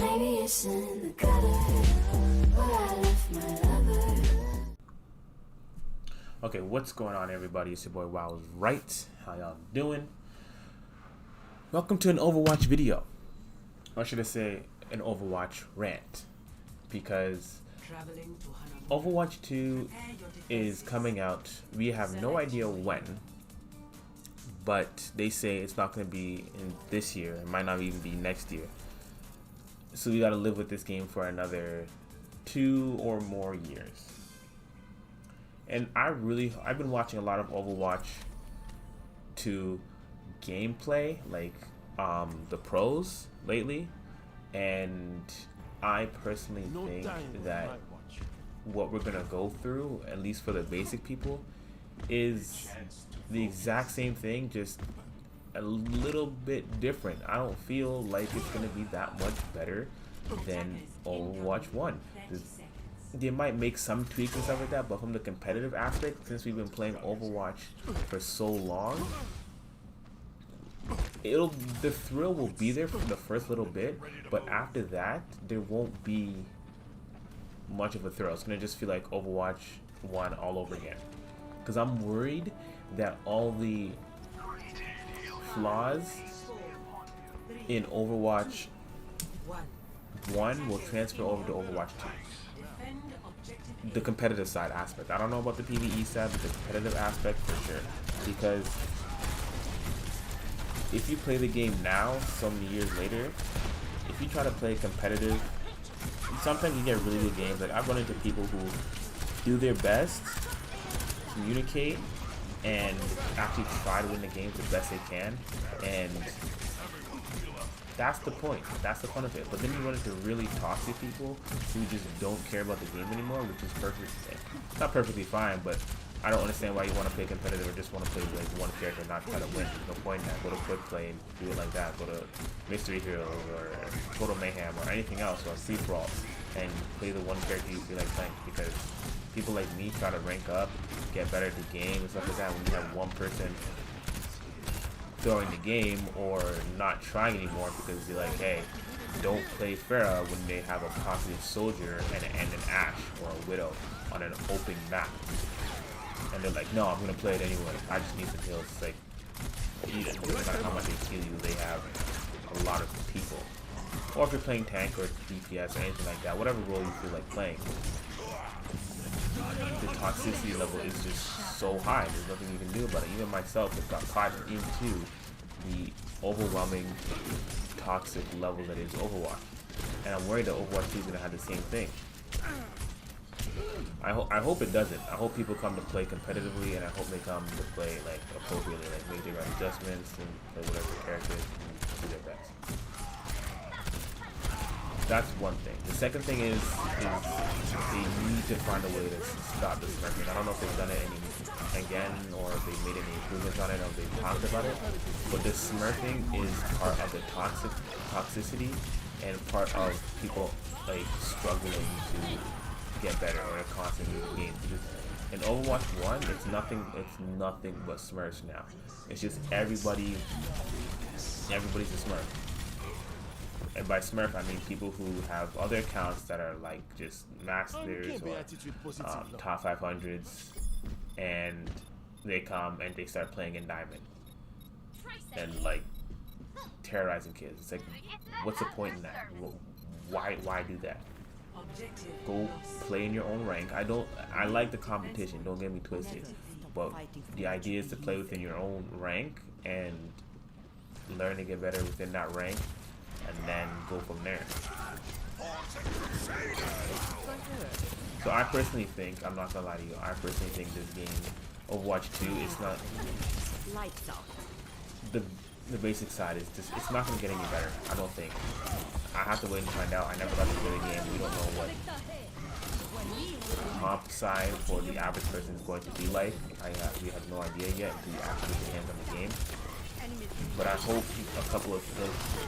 Maybe it's in the gutter where I left my lover. Okay, what's going on, everybody? It's your boy Wow is Right. How y'all doing? Welcome to an Overwatch video. Or should I say an Overwatch rant? Because Overwatch 2 is coming out. We have no idea when, but they say it's not going to be in this year. It might not even be next year. So we got to live with this game for another 2 or more years. And I've been watching a lot of Overwatch 2 gameplay, like the pros lately, and I personally think that what we're gonna go through, at least for the basic people, is the exact same thing, just a little bit different. I don't feel like it's gonna be that much better than Overwatch 1. They might make some tweaks and stuff like that, but from the competitive aspect, since we've been playing Overwatch for so long, the thrill will be there for the first little bit, but after that, there won't be much of a thrill. It's gonna just feel like Overwatch 1 all over again. Because I'm worried that all the flaws in Overwatch 1 will transfer over to Overwatch 2. The competitive side aspect. I don't know about the PvE side, but the competitive aspect for sure. Because if you play the game now, so many years later, if you try to play competitive, sometimes you get really good games. Like, I've run into people who do their best, communicate, and actually try to win the games the best they can, and that's the point. That's the fun of it. But then you run into really toxic people who just don't care about the game anymore, which is not perfectly fine, but I don't understand why you want to play competitive or just want to play like one character and not try to win. There's no point in that. Go to quick play and do it like that. Go to Mystery Heroes or Total Mayhem or anything else, or Free For All, and play the one character you feel like playing. Because people like me try to rank up, get better at the game and stuff like that. When you have one person throwing the game or not trying anymore because they're like, hey, don't play Pharah when they have a positive soldier and an Ashe or a Widow on an open map. And they're like, no, I'm gonna play it anyway. I just need some heals. It's like, no matter how much they heal you, they have a lot of people. Or if you're playing tank or DPS or anything like that, whatever role you feel like playing, the toxicity level is just so high. There's nothing you can do about it. Even myself have got caught into the overwhelming toxic level that is Overwatch. And I'm worried that Overwatch 2 is gonna have the same thing. I hope it doesn't. I hope people come to play competitively, and I hope they come to play like appropriately, like make the right adjustments and play whatever characters and do their best. That's one thing. The second thing is they need to find a way to stop the smurfing. I don't know if they've done it again, or if they've made any improvements on it, or if they've talked about it. But the smurfing is part of the toxicity and part of people like struggling to get better or constantly losing games. Because in Overwatch 1, it's nothing but smurfs now. It's just everybody's a smurf. And by smurf, I mean people who have other accounts that are like just masters or top 500s, and they come and they start playing in Diamond and like terrorizing kids. It's like, what's the point in that? Why do that? Go play in your own rank. I like the competition, don't get me twisted, but the idea is to play within your own rank and learn to get better within that rank, and then go from there. So I personally think, I'm not gonna lie to you, I personally think this game, Overwatch 2, is not the basic side is just, it's not gonna get any better. I don't think. I have to wait and find out. I never got to play the game. We don't know what comp side for the average person is going to be like. We have no idea yet until you actually get your hands on the game. But I hope a couple of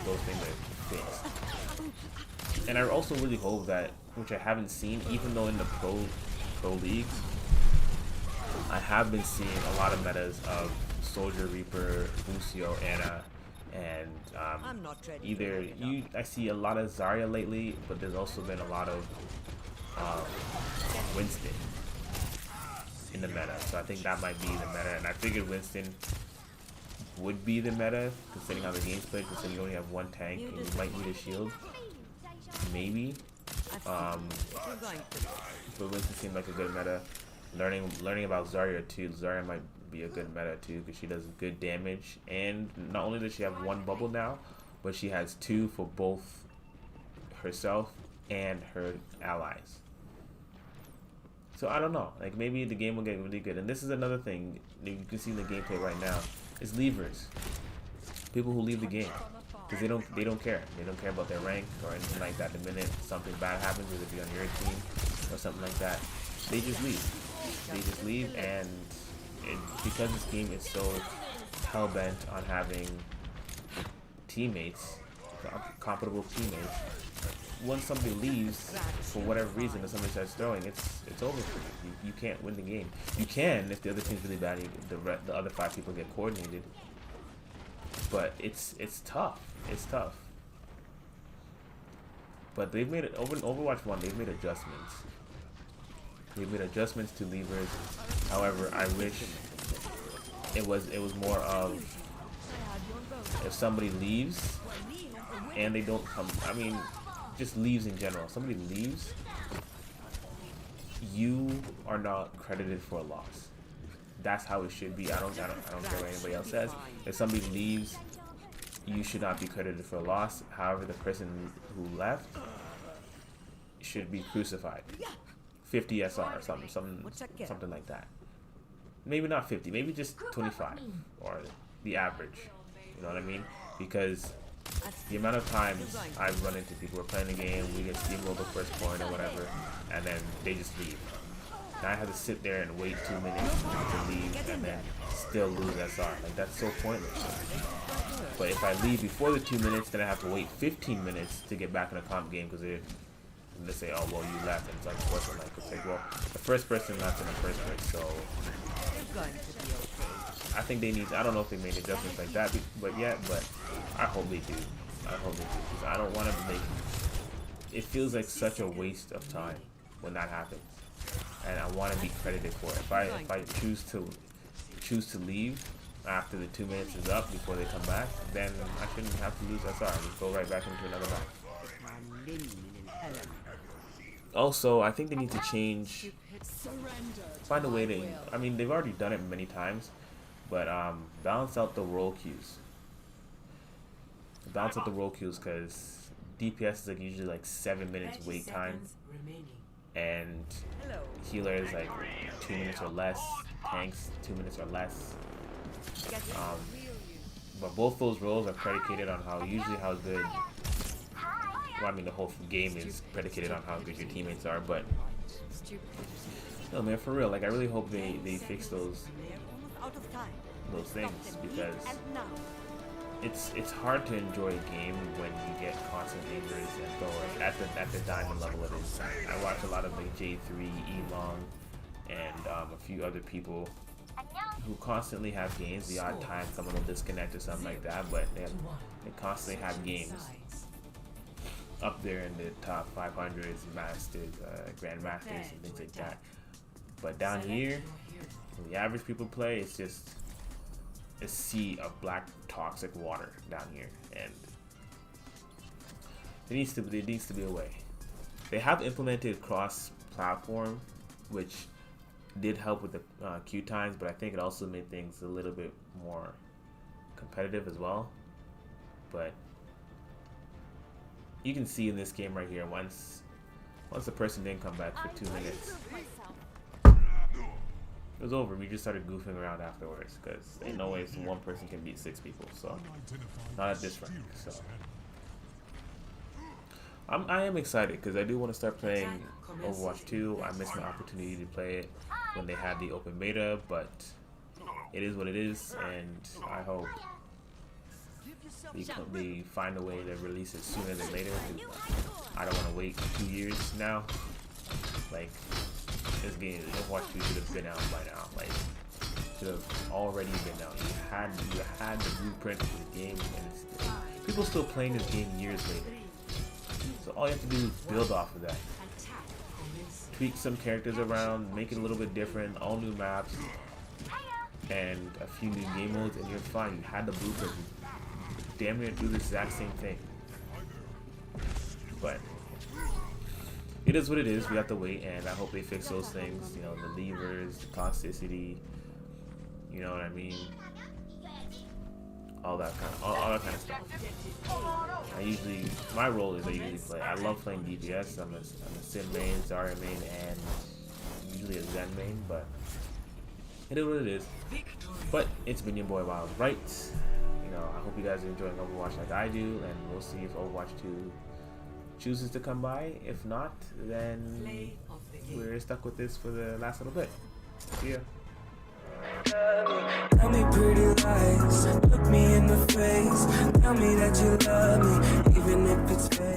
those things are fixed. And I also really hope that, which I haven't seen, even though in the pro leagues, I have been seeing a lot of metas of Soldier, Reaper, Lucio, Ana, And I'm not ready to either make it up. I see a lot of Zarya lately, but there's also been a lot of Winston in the meta. So I think that might be the meta, and I figured Winston would be the meta considering how the game's played. Considering you only have one tank and you might need a shield, maybe. You're going to. But Winston seemed like a good meta. Learning about Zarya too. Zarya might be a good meta too because she does good damage, and not only does she have one bubble now, but she has two for both herself and her allies. So I don't know. Like maybe the game will get really good. And this is another thing that you can see in the gameplay right now is leavers. People who leave the game because they don't care. They don't care about their rank or anything like that. The minute something bad happens, whether it be on your team or something like that, they just leave. They just leave, and because this game is so hell bent on having teammates, comparable teammates, once somebody leaves for whatever reason and somebody starts throwing, it's over for you. You can't win the game. You can if the other team's really bad. The other 5 people get coordinated, but it's tough. It's tough. But they've made it over in Overwatch 1. They've made adjustments. They've made adjustments to levers. However, I wish it was more of if somebody leaves and they don't come. I mean, just leaves in general. If somebody leaves, you are not credited for a loss. That's how it should be. I don't care what anybody else says. If somebody leaves, you should not be credited for a loss. However, the person who left should be crucified. 50 SR or something like that. Maybe not 50, maybe just 25 or the average. You know what I mean? Because the amount of times I've run into people who are playing the game, we get steamrolled the first point or whatever, and then they just leave. Now I have to sit there and wait 2 minutes to leave and then still lose SR. Like, that's so pointless. But if I leave before the 2 minutes, then I have to wait 15 minutes to get back in a comp game because they say, oh, well, you left, and it's unfortunate. Like, it's like, well, the first person left in the first place, so I think they need, I don't know if they made adjustments like that, but I hope they do. I hope they do, because I don't want to make, it feels like such a waste of time when that happens, and I want to be credited for it. If I choose to leave after the 2 minutes is up before they come back, then I shouldn't have to lose SR. Just go right back into another match. Also, I think they need to find a way to, I mean, they've already done it many times, but balance out the roll queues. Balance out the roll queues, because DPS is like usually like 7 minutes wait time, and healer is like 2 minutes or less, tanks 2 minutes or less. But both those roles are predicated on how good, well, I mean, the whole game is predicated on how good your teammates are, but no, man, for real, like, I really hope they fix those things, because it's hard to enjoy a game when you get constant injuries and throwers at the diamond level it is. I watch a lot of like J3, Elong, and a few other people who constantly have games. The odd time someone will disconnect or something like that, but they constantly have games up there in the top 500s, masters, grandmasters, and things like that. But down here, when the average people play, it's just a sea of black toxic water down here, and there needs to be a way. They have implemented cross-platform, which did help with the queue times, but I think it also made things a little bit more competitive as well. But you can see in this game right here, once the person didn't come back for 2 minutes, it was over. We just started goofing around afterwards, because ain't no way one person can beat 6 people, so not at this rank. So I am excited, because I do want to start playing Overwatch 2. I missed my opportunity to play it when they had the open beta, but it is what it is, and I hope they find a way to release it sooner than later, because I don't want to wait 2 years now. Like, this game, Overwatch 2 should have been out by now. Like, should have already been out. You had the blueprint for the game, and people still playing this game years later. So all you have to do is build off of that. Tweak some characters around, make it a little bit different, all new maps, and a few new game modes, and you're fine. You had the blueprint. You damn near do the exact same thing. But it is what it is. We have to wait, and I hope they fix those things. You know, the levers, the toxicity. You know what I mean? All that kind of stuff. My role is I usually play. I love playing DPS. I'm a Sim main, Zarya main, and usually a Zen main. But it is what it is. But it's been your boy Wild Right. You know, I hope you guys are enjoying Overwatch like I do, and we'll see if Overwatch 2 chooses to come by. If not, then we're stuck with this for the last little bit. See ya. Tell me pretty lies, look me in the face. Tell me that you love me, even if it's fake.